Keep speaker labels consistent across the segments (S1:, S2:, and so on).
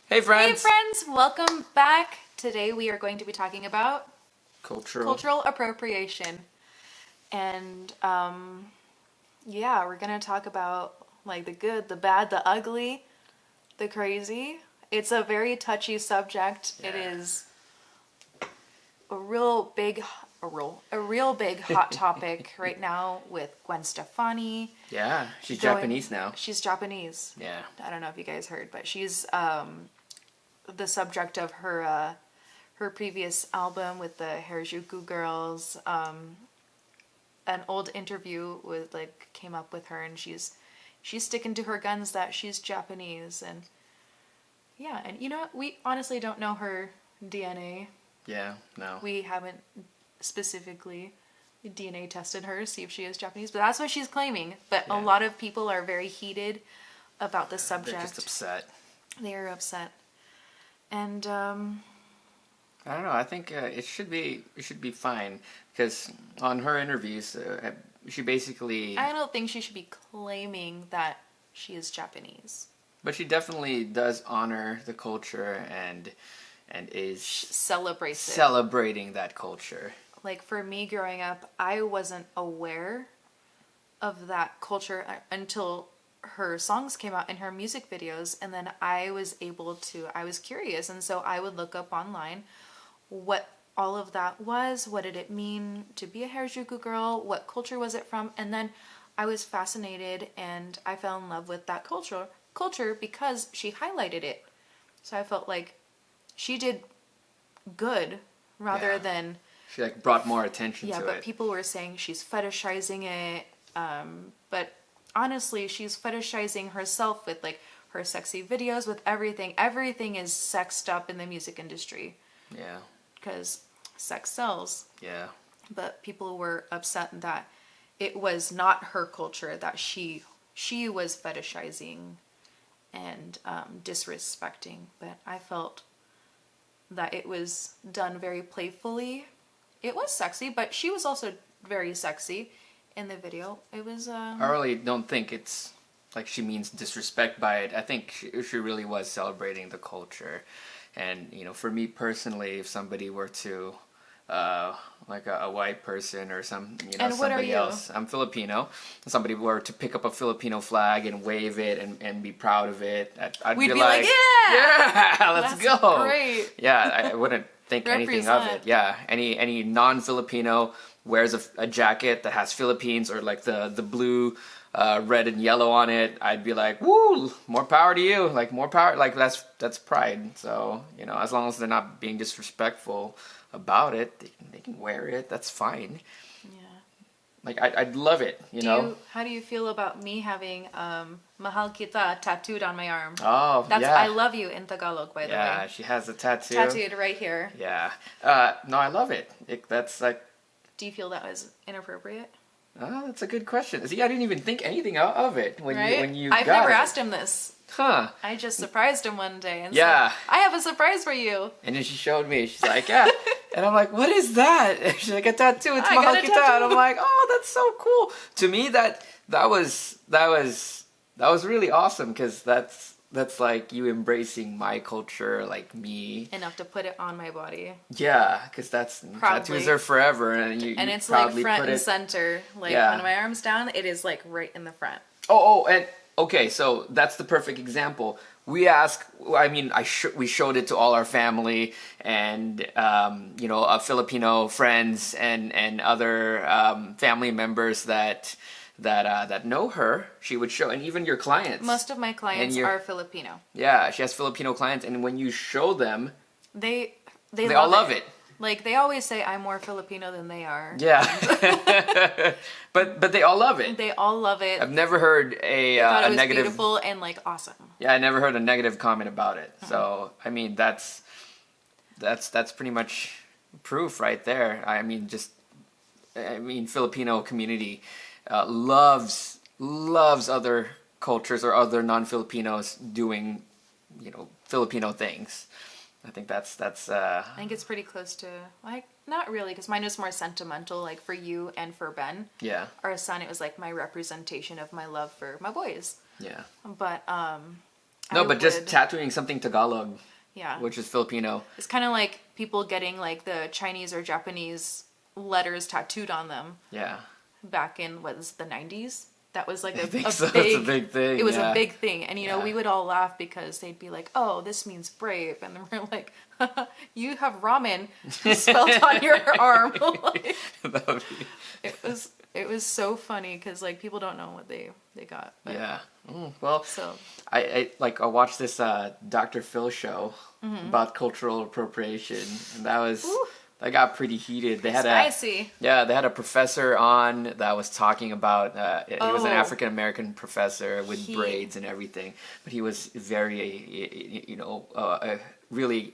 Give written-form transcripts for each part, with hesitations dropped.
S1: Hey friends!
S2: Hey friends, welcome back. Today we are going to be talking about
S1: Cultural.
S2: appropriation. And yeah, we're going to talk about like the good, the bad, the ugly, the crazy. It's a very touchy subject. It
S1: Yeah.
S2: is a real big hot topic right now with Gwen Stefani.
S1: Yeah, she's
S2: going-
S1: Japanese now.
S2: She's Japanese.
S1: Yeah.
S2: I don't know if you guys heard, but she's the subject of her previous album with the Harajuku girls. An old interview with came up with her, and she's sticking to her guns that she's Japanese. And yeah, and you know what? We honestly don't know her DNA.
S1: Yeah, no.
S2: We haven't specifically DNA tested her to see if she is Japanese, but that's what she's claiming. But
S1: Yeah.
S2: a lot of people are very heated about the subject.
S1: They're just upset.
S2: They are upset. And
S1: I don't know. I think it should be fine because on her interviews, she basically.
S2: I don't think she should be claiming that she is Japanese.
S1: But she definitely does honor the culture and is
S2: Celebrates it.
S1: celebrating that culture.
S2: Like for me growing up, I wasn't aware of that culture until her songs came out in her music videos, and then I was curious, and so I would look up online what all of that was, what did it mean to be a Harajuku girl, what culture was it from, and then I was fascinated and I fell in love with that culture because she highlighted it. So I felt like she did good rather
S1: Yeah.
S2: than
S1: She brought more attention to
S2: but
S1: it.
S2: people were saying she's fetishizing it. But honestly, she's fetishizing herself with her sexy videos, with everything. Everything is sexed up in the music industry
S1: Yeah.
S2: because sex sells.
S1: Yeah.
S2: But people were upset that it was not her culture, that she was fetishizing and disrespecting. But I felt that it was done very playfully. It was sexy, but she was also very sexy in the video. It was
S1: I really don't think it's like she means disrespect by it. I think she really was celebrating the culture. And, for me personally, if somebody were to, like a white person or
S2: And what are
S1: somebody
S2: you?
S1: else, I'm Filipino, somebody were to pick up a Filipino flag and wave it and be proud of it, I'd
S2: we'd
S1: be
S2: be like,
S1: yeah, let's
S2: that's
S1: go.
S2: great.
S1: Yeah, I wouldn't think anything of
S2: Represent.
S1: it. Yeah, any non-Filipino wears a jacket that has Philippines or like the blue, red and yellow on it, I'd be like, woo, more power to you, like more power, like that's pride. So as long as they're not being disrespectful about it, they can wear it. That's fine.
S2: Yeah.
S1: Like I'd love it.
S2: How do you feel about me having Mahal Kita tattooed on my arm?
S1: Oh,
S2: That's
S1: yeah.
S2: I love you in Tagalog, by the
S1: Yeah,
S2: way.
S1: she has a tattoo.
S2: Tattooed right here.
S1: Yeah. No, I love it. That's like.
S2: Do you feel that was inappropriate?
S1: Oh, that's a good question. See, I didn't even think anything of it when you
S2: I've
S1: got
S2: never
S1: it.
S2: asked him this.
S1: Huh.
S2: I just surprised him one day and
S1: Yeah.
S2: said, I have a surprise for you.
S1: And then she showed me. She's like, yeah. And I'm like, what is that? And she's like, a tattoo. It's
S2: I got
S1: Mahal
S2: a
S1: Kita.
S2: tattoo.
S1: And I'm like, oh, that's so cool. To me, that was really awesome because that's like you embracing my culture, like me.
S2: Enough to put it on my body.
S1: Yeah, because
S2: Proudly.
S1: tattoos are forever, and you
S2: And it's
S1: proudly
S2: front
S1: put
S2: and
S1: it.
S2: center.
S1: Yeah.
S2: When my arm's down, it is right in the front.
S1: Oh, and okay, so that's the perfect example. We showed it to all our family and Filipino friends and other family members that know her. She would show, and even your clients.
S2: Most of my clients
S1: And
S2: are Filipino.
S1: Yeah, she has Filipino clients, and when you show them,
S2: They
S1: all love it.
S2: Like they always say, I'm more Filipino than they are.
S1: Yeah, but they all love it.
S2: They all love it.
S1: I've never heard
S2: They thought it
S1: a
S2: was
S1: negative.
S2: beautiful and awesome.
S1: Yeah, I never heard a negative comment about it. So I mean, that's pretty much proof right there. Filipino community loves other cultures or other non-Filipinos doing, Filipino things. I think that's.
S2: I think it's pretty close to not really, because mine was more sentimental. Like for you and for Ben,
S1: Yeah.
S2: our son, it was like my representation of my love for my boys.
S1: Yeah.
S2: But
S1: No,
S2: I
S1: but just
S2: would.
S1: tattooing something Tagalog,
S2: Yeah.
S1: which is Filipino.
S2: It's kind of like people getting like the Chinese or Japanese letters tattooed on them
S1: Yeah.
S2: back in what was the 90s. That was like
S1: I
S2: a
S1: think so.
S2: big,
S1: It's a big thing.
S2: it was
S1: yeah.
S2: a big thing. And
S1: Yeah.
S2: we would all laugh because they'd be like, "Oh, this means brave." And then we're like, "You have ramen spelled on your arm." Like,
S1: That would be-
S2: it was so funny because like people don't know what they got. But,
S1: yeah. Well,
S2: So
S1: I watched this Dr. Phil show
S2: Mm-hmm.
S1: about cultural appropriation, and
S2: Ooh.
S1: that got pretty heated. They had
S2: spicy.
S1: they had a professor on that was talking about he was an
S2: Oh.
S1: African American professor with
S2: He-
S1: braids and everything, but he was very really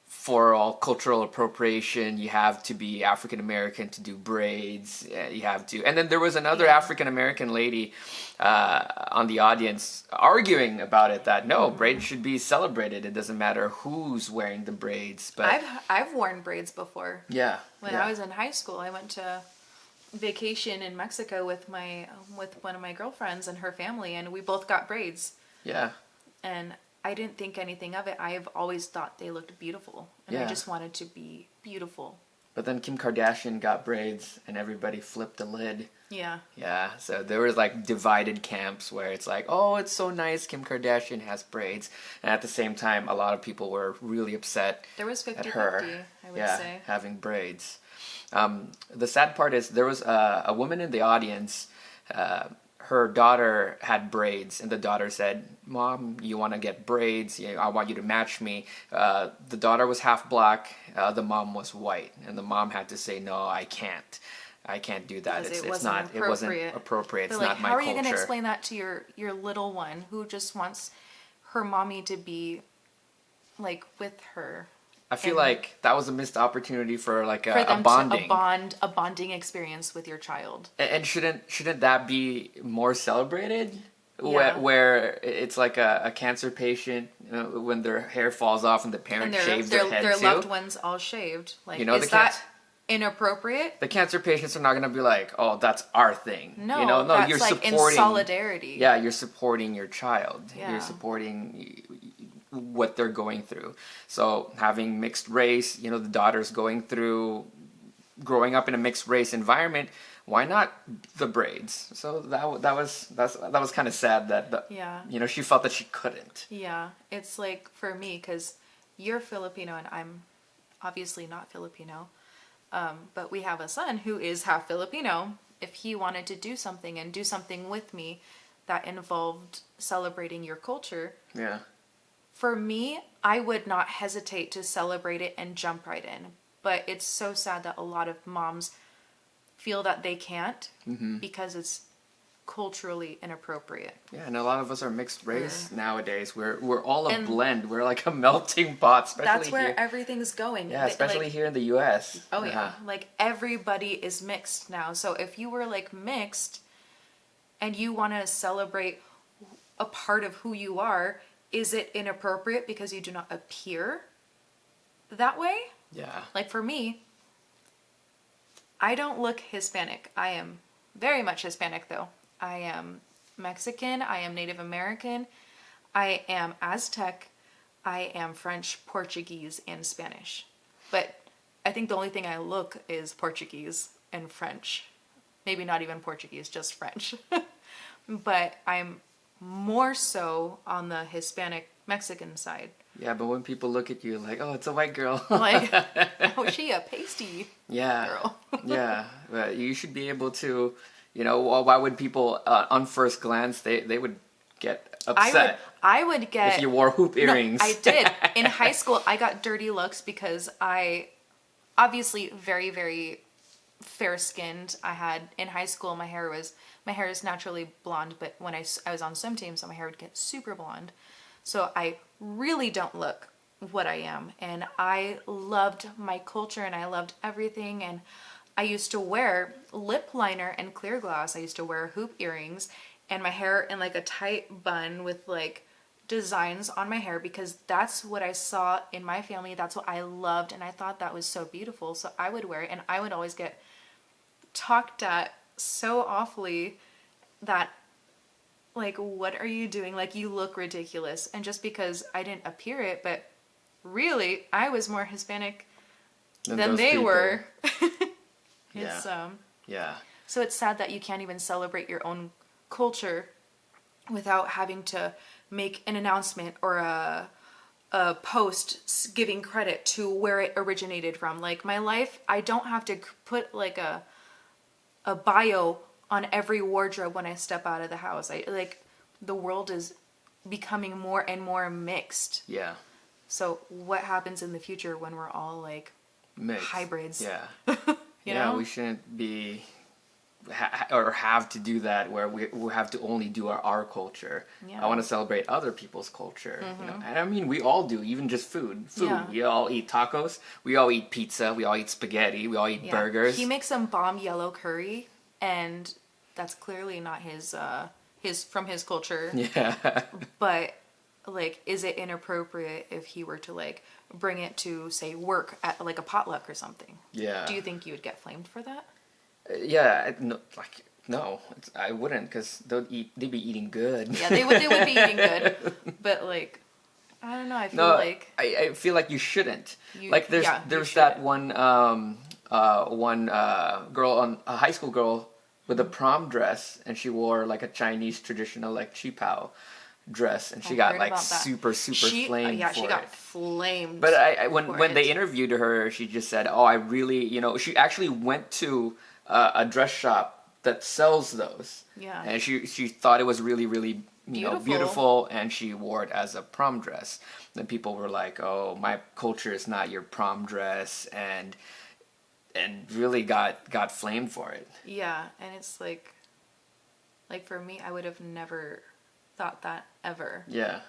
S1: for all cultural appropriation. You have to be African American to do braids. You have to, and then there was another African American lady on the audience arguing about it that no, braids should be celebrated. It doesn't matter who's wearing the braids. But
S2: I've worn braids before.
S1: yeah,
S2: When
S1: yeah.
S2: I was in high school, I went to vacation in Mexico with one of my girlfriends and her family, and we both got braids.
S1: Yeah.
S2: And I didn't think anything of it. I've always thought they looked beautiful, and I
S1: Yeah.
S2: just wanted to be beautiful.
S1: But then Kim Kardashian got braids and everybody flipped the lid.
S2: Yeah.
S1: Yeah, so there was like divided camps where it's like, oh, it's so nice Kim Kardashian has braids. And at the same time, a lot of people were really upset
S2: There was
S1: at
S2: 50-50,
S1: her.
S2: I would say.
S1: having braids. The sad part is there was a woman in the audience. Her daughter had braids, and the daughter said, "Mom, you want to get braids? I want you to match me." The daughter was half black. The mom was white, and the mom had to say, "No, I can't. I can't do that.
S2: Because
S1: It's not. It wasn't appropriate.
S2: They're
S1: It's
S2: like,
S1: not my
S2: how are
S1: culture."
S2: you going to explain that to your little one who just wants her mommy to be like with her?
S1: I feel
S2: and-
S1: like that was a missed opportunity for like
S2: For
S1: a
S2: them
S1: bonding.
S2: a bonding experience with your child.
S1: And shouldn't that be more celebrated?
S2: Yeah.
S1: Where it's like a cancer patient when their hair falls off and the parent
S2: And
S1: shaves their head
S2: their
S1: too.
S2: loved ones all shaved. Like,
S1: You know,
S2: is that inappropriate?
S1: The cancer patients are not gonna be like, "Oh, that's our thing."
S2: No,
S1: you know, no,
S2: that's
S1: you're
S2: like in
S1: supporting.
S2: solidarity.
S1: Yeah, you're supporting your child.
S2: Yeah.
S1: You're supporting what they're going through. So having mixed race, the daughter's going through growing up in a mixed race environment. Why not the braids? So that was kind of sad that
S2: Yeah.
S1: she felt that she couldn't.
S2: Yeah, it's like for me, because you're Filipino and I'm obviously not Filipino, but we have a son who is half Filipino. If he wanted to do something and do something with me that involved celebrating your culture,
S1: Yeah.
S2: for me, I would not hesitate to celebrate it and jump right in. But it's so sad that a lot of moms feel that they can't because it's culturally inappropriate.
S1: Yeah, and a lot of us are mixed race nowadays. We're all a
S2: And
S1: blend. We're like a melting pot, especially
S2: That's where
S1: here.
S2: everything's going.
S1: Yeah, especially here in the U.S.
S2: Oh yeah, like everybody is mixed now. So if you were like mixed and you want to celebrate a part of who you are, is it inappropriate because you do not appear that way?
S1: Yeah.
S2: Like for me, I don't look Hispanic. I am very much Hispanic though. I am Mexican, I am Native American, I am Aztec, I am French, Portuguese, and Spanish. But I think the only thing I look is Portuguese and French. Maybe not even Portuguese, just French. But I'm more so on the Hispanic Mexican side.
S1: Yeah, but when people look at you like, oh, it's a white girl.
S2: Like, oh, she a pasty
S1: yeah.
S2: girl.
S1: Yeah. But you should be able to, why would people, on first glance, they would get upset
S2: I would get
S1: if you wore hoop earrings.
S2: No, I did. In high school, I got dirty looks because I, obviously very, very fair-skinned. In high school, my hair is naturally blonde, but when I was on swim team, so my hair would get super blonde. So I really don't look what I am. And I loved my culture and I loved everything. And I used to wear lip liner and clear glass. I used to wear hoop earrings and my hair in like a tight bun with like designs on my hair because that's what I saw in my family. That's what I loved. And I thought that was so beautiful. So I would wear it and I would always get talked at so awfully that like, what are you doing? Like, you look ridiculous. And just because I didn't appear it, but really, I was more Hispanic than
S1: those
S2: they
S1: people.
S2: were.
S1: Yeah.
S2: It's,
S1: Yeah.
S2: so it's sad that you can't even celebrate your own culture without having to make an announcement or a post giving credit to where it originated from. Like my life, I don't have to put like a bio on every wardrobe when I step out of the house. I like the world is becoming more and more mixed.
S1: Yeah.
S2: So what happens in the future when we're all like
S1: Mixed.
S2: hybrids?
S1: Yeah.
S2: You
S1: yeah,
S2: know?
S1: we shouldn't be or have to do that where we have to only do our culture.
S2: Yeah.
S1: I want to celebrate other people's culture. You know, and I mean we all do, even just food.
S2: Yeah.
S1: We all eat tacos. We all eat pizza. We all eat spaghetti. We all eat burgers.
S2: He makes some bomb yellow curry, and that's clearly not his from his culture.
S1: Yeah.
S2: But like, is it inappropriate if he were to like bring it to say work at like a potluck or something?
S1: Yeah.
S2: Do you think you would get flamed for that?
S1: Yeah. No, I wouldn't, because they'd be eating good.
S2: Yeah, they would be eating good, but like, I don't know. I feel like
S1: I feel like you shouldn't.
S2: You-
S1: Like there's
S2: yeah, you
S1: that
S2: shouldn't.
S1: one girl, a high school girl with a prom dress, and she wore like a Chinese traditional like qipao dress, and she
S2: I
S1: got
S2: heard
S1: like
S2: about that.
S1: super flamed
S2: Yeah,
S1: for
S2: she got
S1: it.
S2: flamed.
S1: But when
S2: for
S1: they
S2: it.
S1: interviewed her, she just said, "Oh, I really, she actually went to a dress shop that sells those,
S2: Yeah.
S1: and she thought it was really, really,
S2: Beautiful.
S1: beautiful, and she wore it as a prom dress. Then people were like, "Oh, my culture is not your prom dress," and really got flamed for it.
S2: Yeah, and it's like for me, I would have never thought that ever.
S1: Yeah.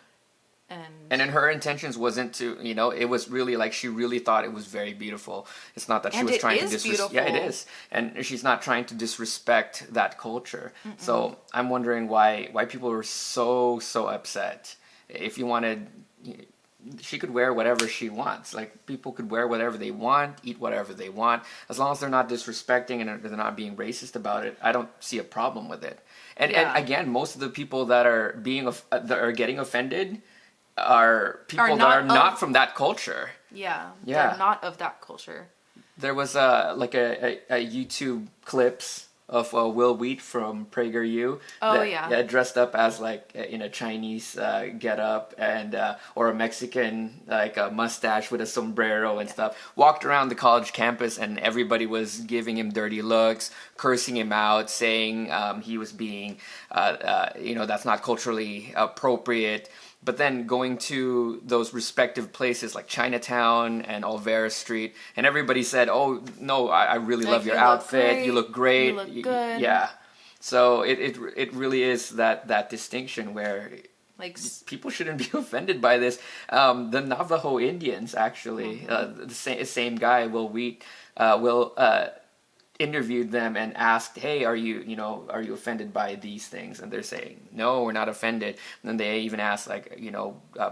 S2: And
S1: then her intentions wasn't to, it was really like she really thought it was very beautiful. It's not that she
S2: And
S1: was
S2: it
S1: trying
S2: is
S1: to disrespect. Yeah, it
S2: beautiful.
S1: is, and she's not trying to disrespect that culture. So I'm wondering why people were so upset. If you wanted, she could wear whatever she wants. Like people could wear whatever they want, eat whatever they want, as long as they're not disrespecting and they're not being racist about it. I don't see a problem with it. And
S2: Yeah.
S1: and again, most of the people that are that are getting offended are people that are not from that culture.
S2: yeah,
S1: Yeah.
S2: they're not of that culture.
S1: There was a YouTube clips of Will Wheat from PragerU.
S2: Oh, yeah.
S1: Dressed up as like in a Chinese getup and or a Mexican like a mustache with a sombrero and stuff. Walked around the college campus and everybody was giving him dirty looks, cursing him out, saying he was being that's not culturally appropriate. But then going to those respective places like Chinatown and Olvera Street, and everybody said, "Oh no, I really
S2: Like,
S1: love your
S2: you look
S1: outfit.
S2: great.
S1: You look great.
S2: You look good."
S1: Yeah." So it really is that distinction where
S2: Like,
S1: people shouldn't be offended by this. The Navajo Indians actually, the same guy, Will Wheat, interviewed them and asked, "Hey, are you offended by these things?" And they're saying, "No, we're not offended." And then they even asked, like,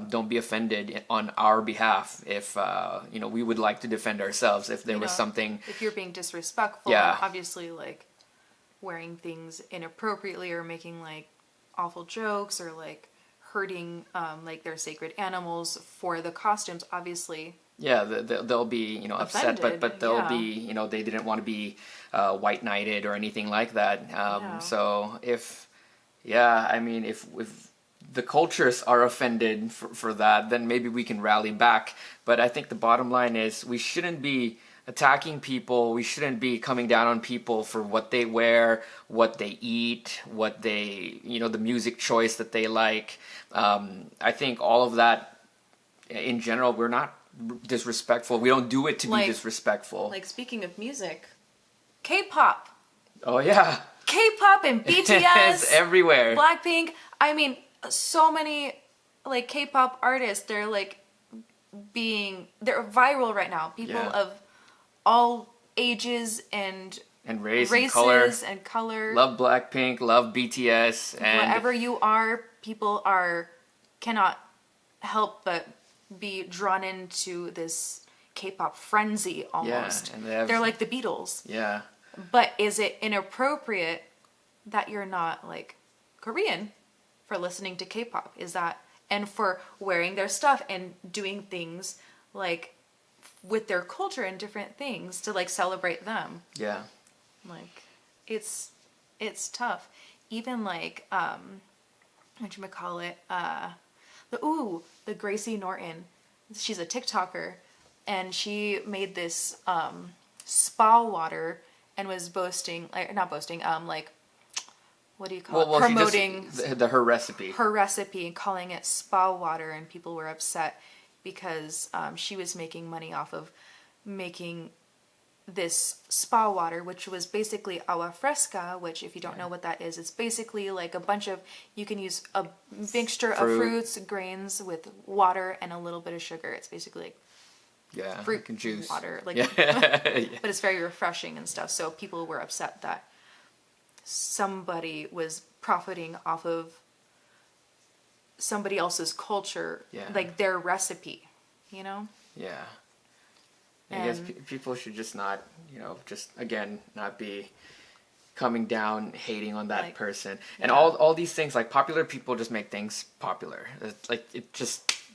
S1: don't be offended on our behalf if we would like to defend ourselves if there was something.
S2: if you're being disrespectful,
S1: Yeah.
S2: obviously like wearing things inappropriately or making like awful jokes or like hurting like their sacred animals for the costumes, obviously.
S1: Yeah, they'll be upset,
S2: Offended,
S1: but they'll
S2: yeah.
S1: be they didn't want to be white knighted or anything like that.
S2: No.
S1: So if the cultures are offended for that, then maybe we can rally back. But I think the bottom line is we shouldn't be attacking people. We shouldn't be coming down on people for what they wear, what they eat, what they the music choice that they like. I think all of that in general, we're not disrespectful. We don't do it to be disrespectful.
S2: Like, speaking of music, K-pop.
S1: Oh yeah.
S2: K-pop and BTS.
S1: It's everywhere.
S2: Blackpink. I mean, so many like K-pop artists, they're viral right now. People
S1: Yeah.
S2: of all ages and
S1: race
S2: races
S1: and
S2: and color.
S1: Love Blackpink, love BTS, and
S2: Wherever you are, people cannot help but be drawn into this K-pop frenzy almost.
S1: and
S2: they're like the Beatles.
S1: yeah.
S2: But is it inappropriate that you're not like Korean for listening to K-pop, is that, and for wearing their stuff and doing things like with their culture and different things to like celebrate them.
S1: Yeah.
S2: Like it's tough. Even like whatchamacallit, the Gracie Norton. She's a TikToker, and she made this spa water and was boasting, like not boasting, like what do you call it? Promoting
S1: her recipe.
S2: Her recipe and calling it spa water, and people were upset because she was making money off of making this spa water, which was basically agua fresca, which if you don't know what that is, it's basically like a bunch of, you can use a mixture of fruits, grains with water and a little bit of sugar. It's basically like fruit
S1: like juice.
S2: Water. Like,
S1: yeah.
S2: But it's very refreshing and stuff. So people were upset that somebody was profiting off of somebody else's culture, like their recipe, you know?
S1: Yeah. I guess people should just not, just again, not be coming down, hating on that person. And all these things, like popular people just make things popular. It's like,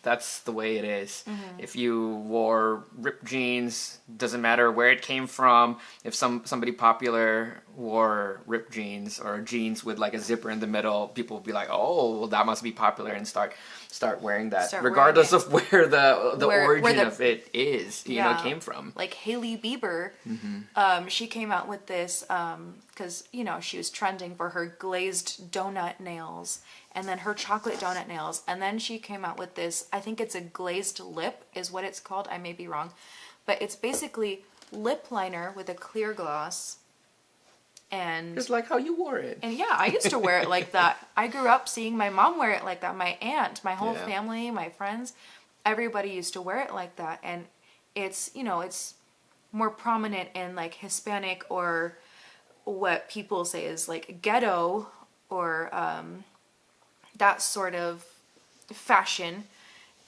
S1: that's the way it is.
S2: Mm-hmm.
S1: If you wore ripped jeans, doesn't matter where it came from. If somebody popular wore ripped jeans or jeans with like a zipper in the middle, people will be like, oh, well, that must be popular, and start wearing that, regardless of where the origin of it is, came from.
S2: Like Hailey Bieber, she came out with this because she was trending for her glazed donut nails, and then her chocolate donut nails, and then she came out with this, I think it's a glazed lip is what it's called, I may be wrong, but it's basically lip liner with a clear gloss. And
S1: just like how you wore it.
S2: And yeah, I used to wear it like that. I grew up seeing my mom wear it like that. My aunt, my whole family, my friends, everybody used to wear it like that. And it's, it's more prominent in like Hispanic, or what people say is like ghetto, or that sort of fashion.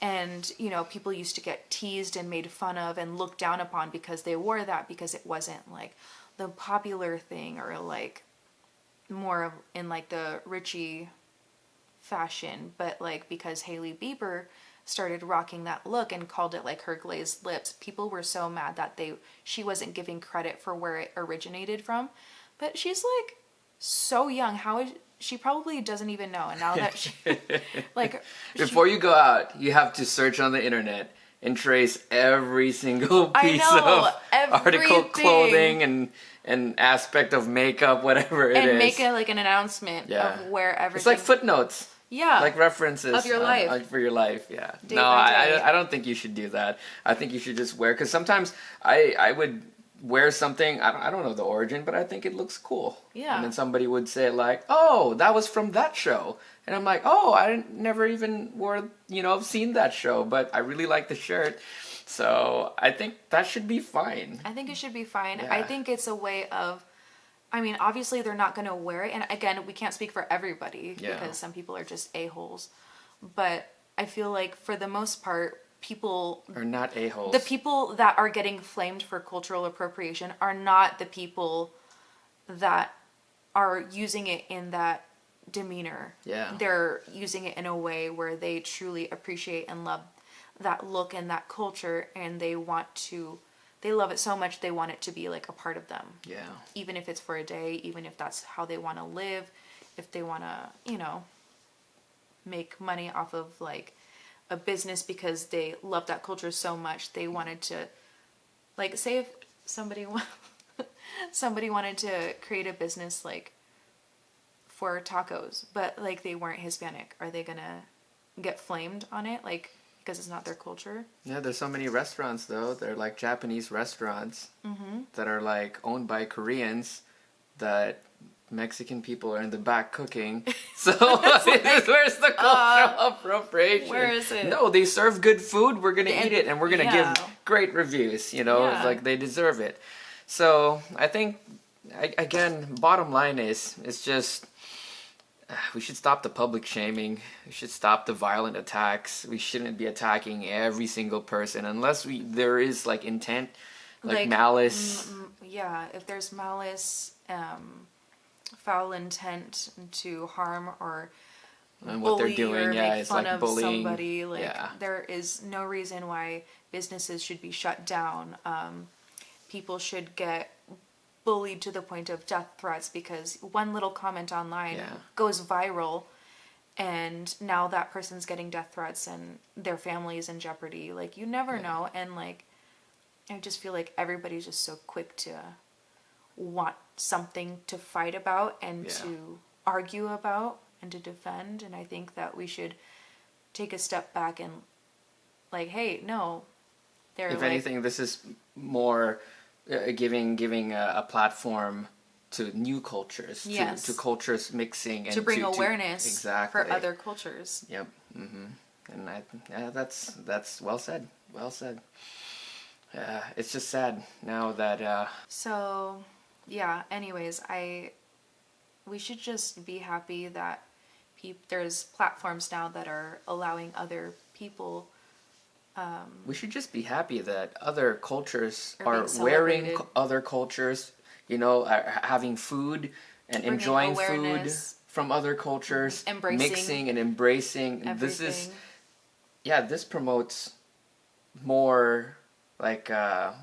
S2: And, people used to get teased and made fun of and looked down upon because they wore that, because it wasn't like the popular thing, or like more of in like the Richie fashion. But like because Hailey Bieber started rocking that look and called it like her glazed lips, people were so mad that she wasn't giving credit for where it originated from. But she's like so young. She probably doesn't even know. And now that she
S1: before you go out, you have to search on the internet and trace every single piece of article, clothing, and aspect of makeup, whatever it is.
S2: And make like an announcement of where everything...
S1: It's like footnotes.
S2: Yeah.
S1: Like references.
S2: Of your life.
S1: For your life, yeah.
S2: Day by day.
S1: I don't think you should do that. I think you should just wear... Because sometimes I would wear something, I don't know the origin, but I think it looks cool.
S2: Yeah.
S1: And then somebody would say like, oh, that was from that show. And I'm like, oh, I never even seen that show, but I really like the shirt. So I think that should be fine.
S2: I think it should be fine.
S1: Yeah.
S2: I think it's a way of, obviously they're not going to wear it. And again, we can't speak for everybody because some people are just a-holes. But I feel like for the most part, people
S1: are not a-holes.
S2: The people that are getting flamed for cultural appropriation are not the people that are using it in that demeanor.
S1: Yeah.
S2: They're using it in a way where they truly appreciate and love that look and that culture, and they love it so much they want it to be like a part of them.
S1: Yeah. Even
S2: if it's for a day, even if that's how they want to live, if they want to, make money off of like a business because they love that culture so much, they wanted to, like, say if somebody wanted to create a business like for tacos, but like they weren't Hispanic, are they gonna get flamed on it, like because it's not their culture?
S1: Yeah, there's so many restaurants though. They're like Japanese restaurants that are like owned by Koreans that Mexican people are in the back cooking. So where's the cultural appropriation?
S2: Where is it?
S1: No, they serve good food. We're gonna eat it, and we're gonna give great reviews. Like they deserve it. So I think, again, bottom line is, it's just we should stop the public shaming. We should stop the violent attacks. We shouldn't be attacking every single person unless there is like intent, like malice.
S2: If there's malice, foul intent to harm or
S1: and what they're
S2: bully
S1: doing.
S2: or
S1: Yeah,
S2: make
S1: it's
S2: fun
S1: like
S2: of
S1: bullying.
S2: somebody. Like
S1: Yeah.
S2: there is no reason why businesses should be shut down. People should get bullied to the point of death threats because one little comment online
S1: Yeah.
S2: goes viral, and now that person's getting death threats and their family is in jeopardy. Like you never know, and like I just feel like everybody's just so quick to want something to fight about and to argue about and to defend. And I think that we should take a step back and like, hey, no, they're
S1: If
S2: like,
S1: anything, this is more giving a platform to new cultures,
S2: Yes.
S1: to cultures mixing, and
S2: to bring awareness
S1: exactly.
S2: for other cultures.
S1: Yep. And that's well said. Well said. It's just sad now that.
S2: So, yeah. Anyways, we should just be happy that there's platforms now that are allowing other people.
S1: We should just be happy that other cultures
S2: Are
S1: are
S2: being
S1: wearing
S2: celebrated.
S1: other cultures, you know, are having food and
S2: Bringing
S1: enjoying
S2: awareness.
S1: food from other cultures,
S2: Embracing
S1: mixing and embracing. This is,
S2: everything.
S1: this promotes more like a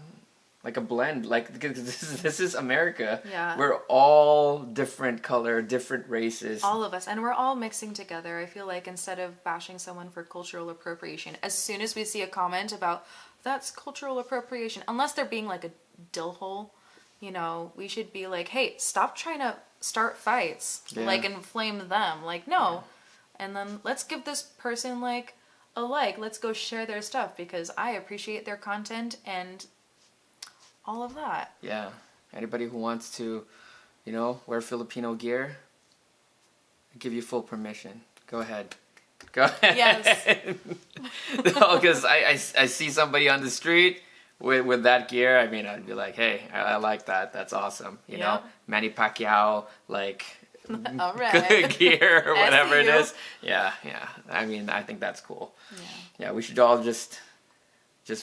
S1: blend. Like this is America.
S2: Yeah.
S1: We're all different color, different races.
S2: All of us, and we're all mixing together. I feel like instead of bashing someone for cultural appropriation, as soon as we see a comment about that's cultural appropriation, unless they're being like a dill hole, you know, we should be like, hey, stop trying to start fights, like inflame them. Like, no. And then let's give this person like a like. Let's go share their stuff because I appreciate their content and all of that.
S1: Yeah. Anybody who wants to, you know, wear Filipino gear, I give you full permission. Go ahead. Go ahead.
S2: Yes.
S1: No, because I see somebody on the street with that gear. I mean, I'd be like, hey, I like that. That's awesome. You know, Manny Pacquiao, like,
S2: All right.
S1: gear or whatever it
S2: SEU.
S1: is. Yeah. I mean, I think that's cool. Yeah, we should all just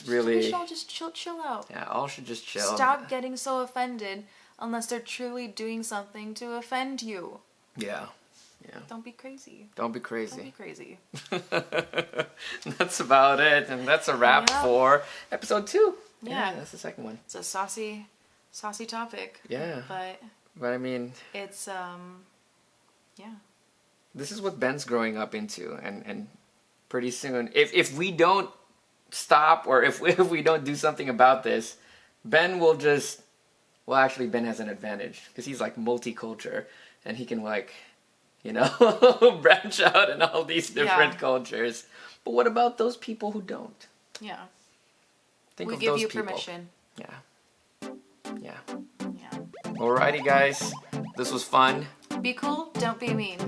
S1: really.
S2: We should all just chill out.
S1: Yeah, all should just chill.
S2: Stop getting so offended unless they're truly doing something to offend you.
S1: Yeah.
S2: Don't be crazy.
S1: Don't be crazy.
S2: Don't be crazy.
S1: That's about it, and that's a wrap for episode 2.
S2: Yeah.
S1: That's the second one.
S2: It's a saucy topic.
S1: Yeah.
S2: But
S1: I mean,
S2: it's
S1: this is what Ben's growing up into, and pretty soon, if we don't stop or if we don't do something about this, Ben will just. Well, actually, Ben has an advantage because he's like multicultural, and he can like, you know, branch out in all these different cultures. But what about those people who don't?
S2: Yeah.
S1: Think
S2: we
S1: of
S2: give
S1: those
S2: you
S1: people.
S2: permission.
S1: Yeah.
S2: Yeah.
S1: Alrighty, guys. This was fun.
S2: Be cool, don't be mean.